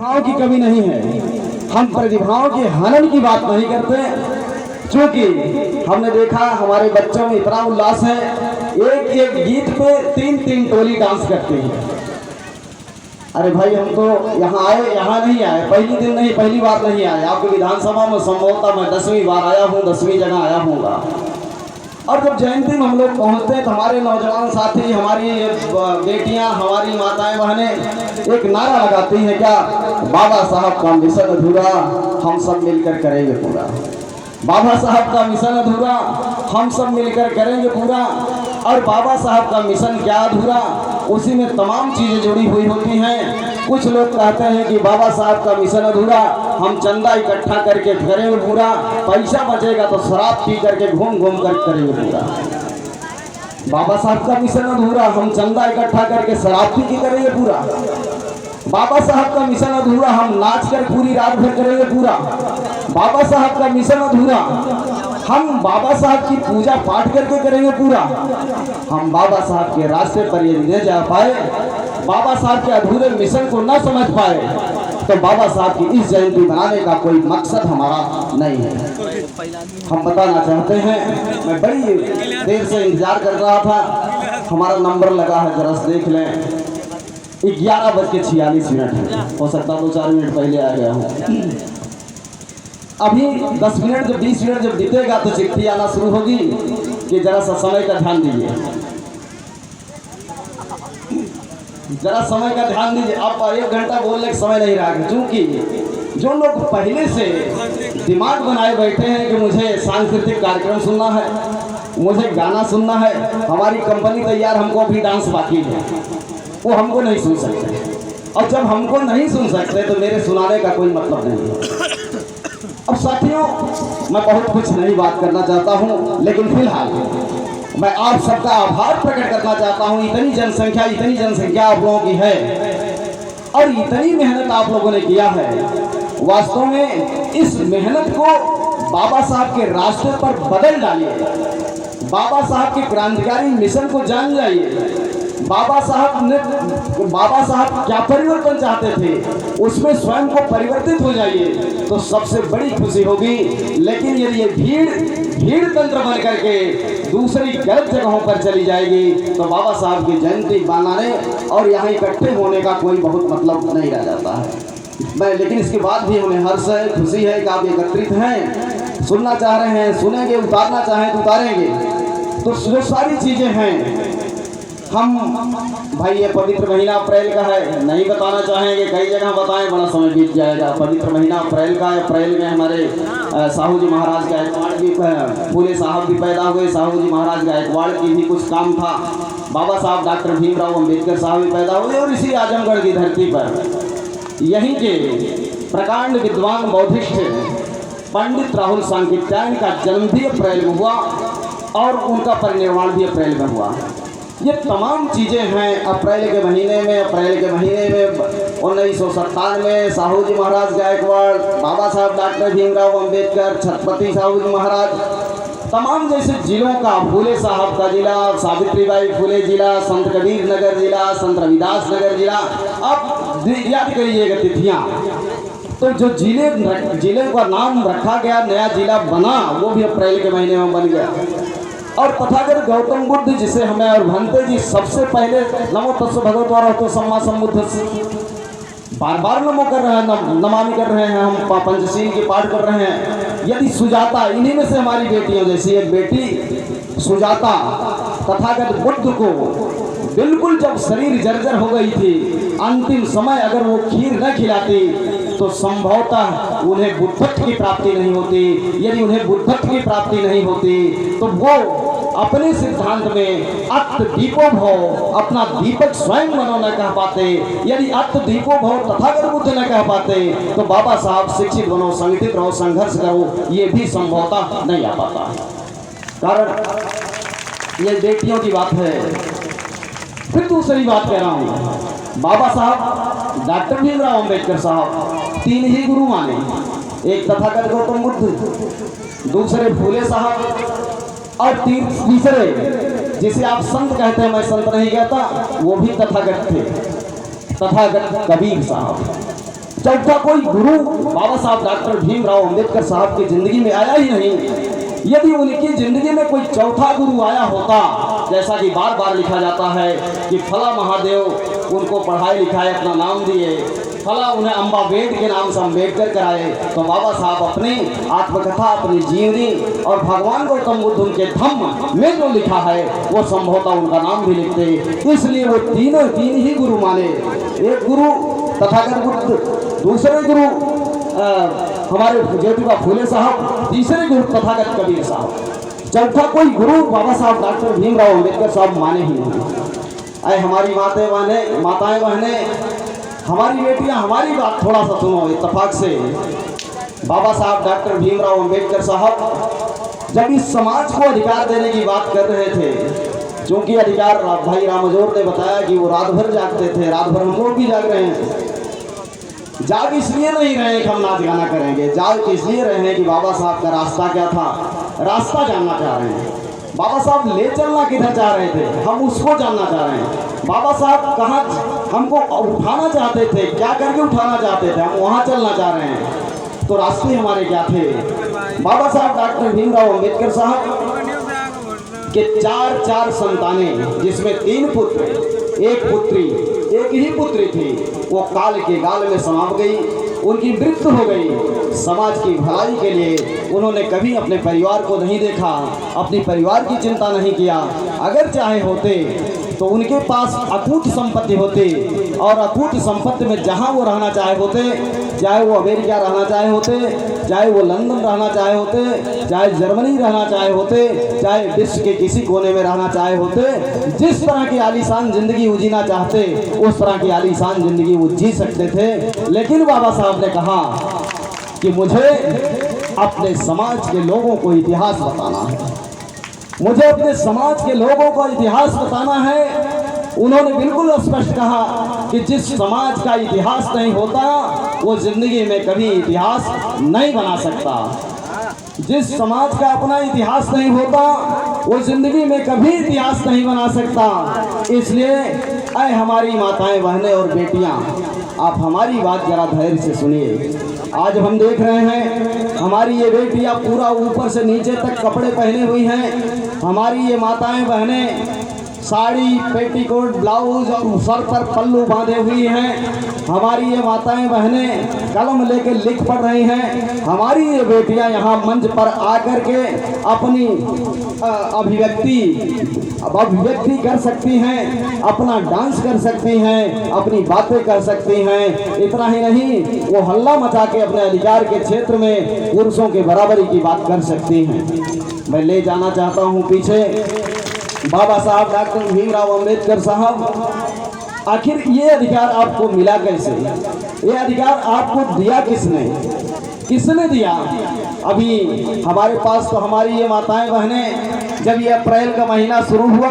प्रतिभाओं की कमी नहीं है। हम प्रतिभाओं के हनन की बात नहीं करते, क्योंकि हमने देखा हमारे बच्चों में इतना उल्लास है, एक एक गीत पे 3-3 टोली डांस करते हैं। अरे भाई, हम तो यहाँ आए, यहाँ नहीं आए, पहली दिन नहीं, पहली बार नहीं आए। आपके विधानसभा में संभवतः मैं 10वीं बार आया हूँ, 10वीं जगह आया हूँगा। और जब जयंती में हम लोग पहुँचते हैं तो हमारे नौजवान साथी, हमारी बेटियां, हमारी माताएं बहनें एक नारा लगाती हैं, क्या? बाबा साहब का मिशन अधूरा, हम सब मिलकर करेंगे पूरा। बाबा साहब का मिशन अधूरा, हम सब मिलकर करेंगे पूरा। और बाबा साहब का मिशन क्या अधूरा? उसी में तमाम चीज़ें जुड़ी हुई होती हैं। कुछ लोग कहते हैं कि बाबा साहब का मिशन अधूरा, हम चंदा इकट्ठा करके करेंगे पूरा, पैसा बचेगा तो शराब पी करके घूम घूम कर करेंगे पूरा। बाबा साहब का मिशन अधूरा, हम चंदा इकट्ठा करके शराब पी के करेंगे पूरा। बाबा साहब का मिशन अधूरा, हम नाच कर पूरी रात भर करेंगे पूरा। बाबा साहब का मिशन अधूरा, हम बाबा साहब की पूजा पाठ करके करेंगे पूरा। हम बाबा साहब के रास्ते पर यदि न जा पाए, बाबा साहब के अधूरे मिशन को न समझ पाए, तो बाबा साहब की इस जयंती मनाने का कोई मकसद हमारा नहीं है। हम बताना चाहते हैं, मैं बड़ी देर से इंतजार कर रहा था, हमारा नंबर लगा है, जरा देख लें। 11:46 है, हो सकता 2-4 मिनट पहले आ गया हूँ। अभी 10 मिनट जब 20 मिनट जब बीतेगा तो चिट्ठी आना शुरू होगी कि जरा सा समय का ध्यान दीजिए, जरा समय का ध्यान दीजिए। आप 1 घंटा बोलने का समय नहीं रहा, क्योंकि जो लोग पहले से दिमाग बनाए बैठे हैं कि मुझे सांस्कृतिक कार्यक्रम सुनना है, मुझे गाना सुनना है, हमारी कंपनी तैयार, हमको अभी डांस बाकी है, वो हमको नहीं सुन सकते। और जब हमको नहीं सुन सकते तो मेरे सुनाने का कोई मतलब नहीं है। अब साथियों, मैं बहुत कुछ नहीं बात करना चाहता हूं, लेकिन फिलहाल मैं आप सबका आभार प्रकट करना चाहता हूं। इतनी जनसंख्या आप लोगों की है और इतनी मेहनत आप लोगों ने किया है। वास्तव में इस मेहनत को बाबा साहब के रास्ते पर बदल डालिए, बाबा साहब के क्रांतिकारी मिशन को जान जाइए। बाबा साहब क्या परिवर्तन चाहते थे, उसमें स्वयं को परिवर्तित हो जाइए, तो सबसे बड़ी खुशी होगी। लेकिन यदि ये भीड़ तंत्र बन करके दूसरी गलत जगहों पर चली जाएगी, तो बाबा साहब की जयंती मनाने और यहाँ इकट्ठे होने का कोई बहुत मतलब नहीं रह जाता है। लेकिन इसके बाद भी हमें हर्ष है, खुशी है कि आप एकत्रित हैं, सुनना चाह रहे हैं, सुनेंगे, उतारना चाहें तो उतारेंगे। तो जो सारी चीज़ें हैं, हम भाई, ये पवित्र महीना अप्रैल का है, नहीं बताना चाहेंगे, कई जगह बताएं, बड़ा समय बीत जाएगा। पवित्र महीना अप्रैल का है, अप्रैल में हमारे साहू जी महाराज गायकवाड़ भी, फूले साहब भी पैदा हुए। साहू जी महाराज गायकवाड़ की भी कुछ काम था। बाबा साहब डॉक्टर भीमराव अम्बेडकर साहब भी पैदा हुए। और इसी आजमगढ़ की धरती पर यहीं के प्रकांड विद्वान बौद्धिष्ट पंडित राहुल सांकृत्यायन का जन्म भी अप्रैल में हुआ और उनका परिनिर्वाण भी अप्रैल में हुआ। ये तमाम चीज़ें हैं अप्रैल के महीने में। 1997 में साहू जी महाराज गायकवाड़, बाबा साहब डॉक्टर भीमराव अम्बेडकर, छत्रपति साहू जी महाराज, तमाम जैसे जिलों का, फूले साहब का जिला, सावित्रीबाई फूले जिला, संत कबीर नगर जिला, संत रविदास नगर जिला, आप याद करिएगा तिथियाँ। तो जो जिले का नाम रखा गया, नया जिला बना, वो भी अप्रैल के महीने में बन गया। और तथागत गौतम बुद्ध, जिसे हमें और भंते जी सबसे पहले नमो तस्सै भगवतो अरहतो सम्मा सम्बुद्धस्स बार नमो कर रहे हैं, नमामि कर रहे हैं, हम पंचशील के पाठ कर रहे हैं। यदि सुजाता, इन्हीं में से हमारी बेटियों जैसी एक बेटी सुजाता तथागत बुद्ध को बिल्कुल जब शरीर जर्जर हो गई थी, अंतिम समय अगर वो खीर न खिलाती तो संभवतः उन्हें बुद्धत्व की प्राप्ति नहीं होती। यदि उन्हें बुद्धत्व की प्राप्ति नहीं होती तो वो अपने सिद्धांत में अत्त दीपो भव, अपना दीपक स्वयं बनो न कह पाते। यदि अत्त दीपो भव तथागत बुद्ध न कह पाते तो बाबा साहब शिक्षित बनो, संगठित रहो, संघर्ष करो, ये भी संभवतः नहीं आ पाता। कारण ये बेटियों की बात है। फिर दूसरी बात कह रहा हूँ, बाबा साहब डॉक्टर भीमराव अम्बेडकर साहब 3 ही गुरु माने, एक तथागत गौतम बुद्ध, दूसरे फूले साहब और तीसरे जिसे आप संत कहते हैं, मैं संत नहीं कहता, वो भी तथागत थे, तथागत कबीर साहब। चौथा कोई गुरु बाबा साहब डॉक्टर भीमराव अंबेडकर साहब की जिंदगी में आया ही नहीं। यदि उनकी जिंदगी में कोई चौथा गुरु आया होता, जैसा कि बार बार लिखा जाता है कि फला महादेव उनको पढ़ाई लिखाई अपना नाम दिए, फला उन्हें अम्बा बेड के नाम से अम्बेडकर कराए, तो बाबा साहब अपनी आत्मकथा, अपनी जीवनी और भगवान गौतम बुद्ध उनके धम्म में जो लिखा है वो संभवतः उनका नाम भी लिखते। इसलिए वो तीन ही गुरु माने। एक गुरु तथागत बुद्ध, दूसरे गुरु हमारे ज्योतिबा फूले साहब, तीसरे गुरु तथागत कबीर साहब, चौथा कोई गुरु बाबा साहब डॉक्टर भीमराव अंबेडकर साहब माने ही नहीं। अरे हमारी माताएं बहनें, हमारी बेटियां, हमारी बात थोड़ा सा सुनो इत्तेफाक से। बाबा साहब डॉक्टर भीमराव अंबेडकर साहब जब इस समाज को अधिकार देने की बात कर रहे थे, क्योंकि अधिकार भाई रामजोर ने बताया कि वो रात भर जागते थे, रात भर हम लोग भी जाग रहे हैं। जाग इसलिए नहीं रहे कि हम नाच गाना करेंगे, जाग इसलिए रहे हैं कि बाबा साहब का रास्ता क्या था, रास्ता जानना चाह रहे हैं। बाबा साहब ले चलना किधर चाह रहे थे, हम उसको जानना चाह रहे हैं। बाबा साहब कहाँ हमको उठाना चाहते थे, क्या करके उठाना चाहते थे, हम वहाँ चलना चाह रहे हैं। तो रास्ते हमारे क्या थे? बाबा साहब डॉक्टर भीमराव अंबेडकर साहब के चार संतानें, जिसमें 3 पुत्र, एक पुत्री, एक ही पुत्री थी, वो काल के गाल में समाप्त गई, उनकी मृत्यु हो गई। समाज की भलाई के लिए उन्होंने कभी अपने परिवार को नहीं देखा, अपने परिवार की चिंता नहीं किया। अगर चाहे होते तो उनके पास अकूत संपत्ति होती, और अकूत संपत्ति में जहां वो रहना चाहे होते, चाहे वो अमेरिका रहना चाहे होते, चाहे वो लंदन रहना चाहे होते, चाहे जर्मनी रहना चाहे होते, चाहे विश्व के किसी कोने में रहना चाहे होते, जिस तरह की आलीशान जिंदगी वो जीना चाहते उस तरह की आलीशान जिंदगी वो जी सकते थे। लेकिन बाबा साहब ने कहा कि मुझे अपने समाज के लोगों को इतिहास बताना है, मुझे अपने समाज के लोगों को इतिहास बताना है। उन्होंने बिल्कुल स्पष्ट कहा कि जिस समाज का इतिहास नहीं होता वो जिंदगी में कभी इतिहास नहीं बना सकता। जिस समाज का अपना इतिहास नहीं होता वो जिंदगी में कभी इतिहास नहीं बना सकता। इसलिए ऐ हमारी माताएं, बहनें और बेटियां, आप हमारी बात जरा धैर्य से सुनिए। आज हम देख रहे हैं हमारी ये बेटियां पूरा ऊपर से नीचे तक कपड़े पहने हुई हैं। हमारी ये माताएं, बहनें साड़ी, पेटीकोट, ब्लाउज और सर पर पल्लू बांधे हुई हैं। हमारी ये माताएं, बहनें कलम लेकर लिख पढ़ रही हैं। हमारी ये बेटियां यहाँ मंच पर आकर के अपनी अभिव्यक्ति कर सकती हैं, अपना डांस कर सकती हैं, अपनी बातें कर सकती हैं। इतना ही नहीं, वो हल्ला मचा के अपने अधिकार के क्षेत्र में पुरुषों के बराबरी की बात कर सकती हैं। मैं ले जाना चाहता हूँ पीछे बाबा साहब डॉक्टर भीमराव अंबेडकर साहब। आखिर ये अधिकार आपको मिला कैसे? ये अधिकार आपको दिया किसने? किसने दिया? अभी हमारे पास तो हमारी ये माताएं, बहनें, जब ये अप्रैल का महीना शुरू हुआ